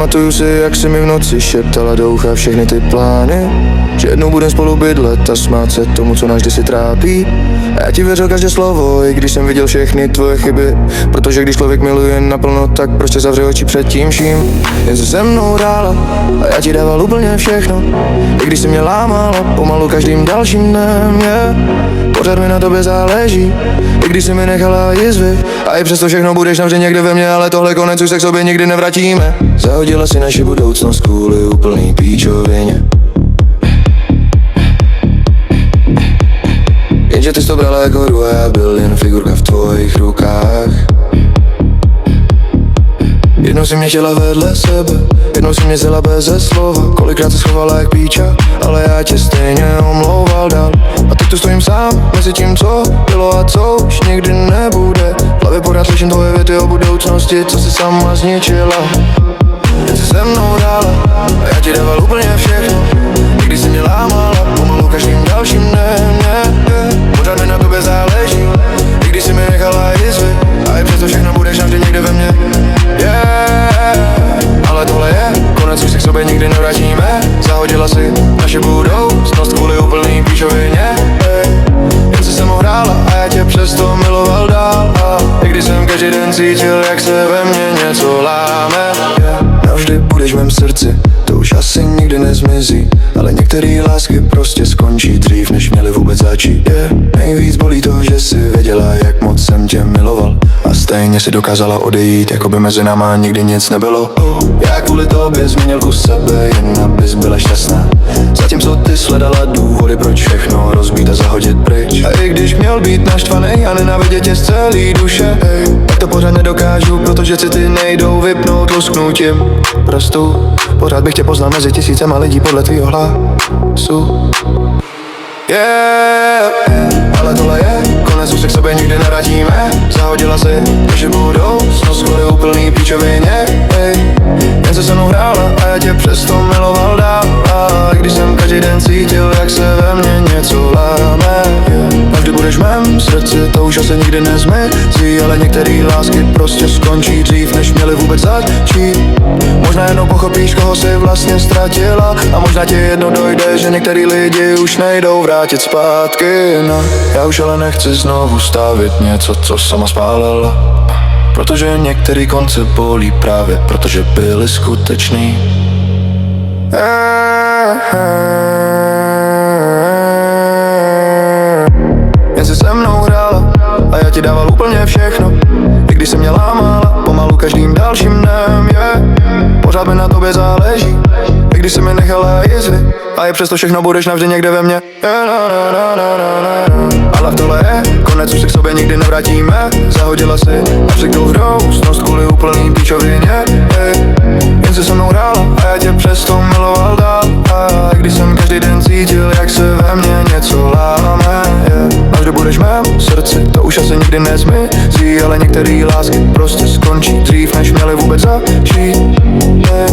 Pamatuju si, jak si mi v noci šeptala do ucha všechny ty plány, že jednou budem spolu bydlet a smát se tomu, co nás kdysi trápí. A já ti věřil každé slovo, i když jsem viděl všechny tvoje chyby, protože když člověk miluje naplno, tak prostě zavře oči před tím vším. Jen se se mnou hrála a já ti dával úplně všechno, i když jsi mě lámala pomalu každým dalším dnem, yeah. Pořád mi na tobě záleží, i když jsi mi nechala jizvy, a i přesto všechno budeš navždy někde ve mně, ale tohle konec už se k sobě nikdy nevrátíme. Zahodila si naši budoucnost kvůli úplný píčovině, jenže ty jsi to brala jako hru a já byl jen figurka v tvojich rukách. Jednou si mě chtěla vedle sebe, jednou si mě vzala beze slova, kolikrát se schovala jak píča, ale já tě stejně omlouval dál. A teď tu stojím sám mezi tím, co bylo a co už nikdy nebude. V hlavě pořád slyším tvoje věty o budoucnosti, co si sama zničila. Jen si se mnou hrála a já ti dával úplně všechno, i když jsi mě lámala pomalu každým dalším dnem, yeah. Pořád mi na tobě záleží, i když jsi mi nechala jizvy, a i přesto všechno budeš navždy někde ve mně, yeah. Ale tohle je konec, už se k sobě nikdy nevrátíme. Zahodila si naše budoucnost kvůli úplný píčovině, jen si se mnou hrála a já tě přesto miloval dál. A i když jsem každý den cítil, jak se ve mně něco láme, yeah. Navždy budeš v mém srdci, to už asi nikdy nezmizí, ale některé lásky prostě skončí dřív, než měly vůbec začít, yeah. Nejvíc bolí to, že jsi věděla, jak moc jsem tě miloval, a stejně si dokázala odejít, jako by mezi náma nikdy nic nebylo. Já kvůli tobě změnil kus sebe, jen abys byla šťastná, zatímco ty sledala důvody, proč všechno rozbít a zahodit pryč. A i když měl být naštvaný a nenávidět tě z celý duše, tak to pořád nedokážu, protože city nejdou vypnout lusknutím prstů. Pořád bych tě poznal mezi tisícema lidí podle tvýho hlasu, yeah. Ale tohle je konec, už se k sobě nikdy nevrátíme. Zahodila si naši budoucnost kvůli úplný píčovině, jen se mnou hrála a já tě přesto miloval dál. A když jsem každý den cítil, jak se ve mně něco láme, yeah. Navždy budeš v mém srdci, to už asi nikdy nezmizí, ale některé lásky prostě skončí dřív, než měly vůbec začít. Možná jednou pochopíš, koho jsi vlastně ztratila, a možná ti jedno dojde, že některý lidi už nejdou vrátit zpátky, no. Já už ale nechci znovu stavit něco, co sama spálila, protože některý konce bolí právě, protože byly skutečný. Jen si se mnou hrála a já ti dával úplně všechno, i když jsi mě lámala pomalu každým dalším dnem, yeah. Pořád mi na tobě záleží, i když jsi mi nechala jizvy, a i přesto všechno budeš navždy někde ve mně, ale v tohle je konec, už se k sobě nikdy nevrátíme. Zahodila si naši budoucnost kvůli úplný píčovině, jen si se mnou hrála a já tě přesto miloval dál. A když jsem každý den cítil, jak se ve mně něco láme, yeah. Navždy budeš v mém srdci, to už asi nikdy nezmizí, ale některé lásky prostě skončí dřív, než měly vůbec začít, yeah.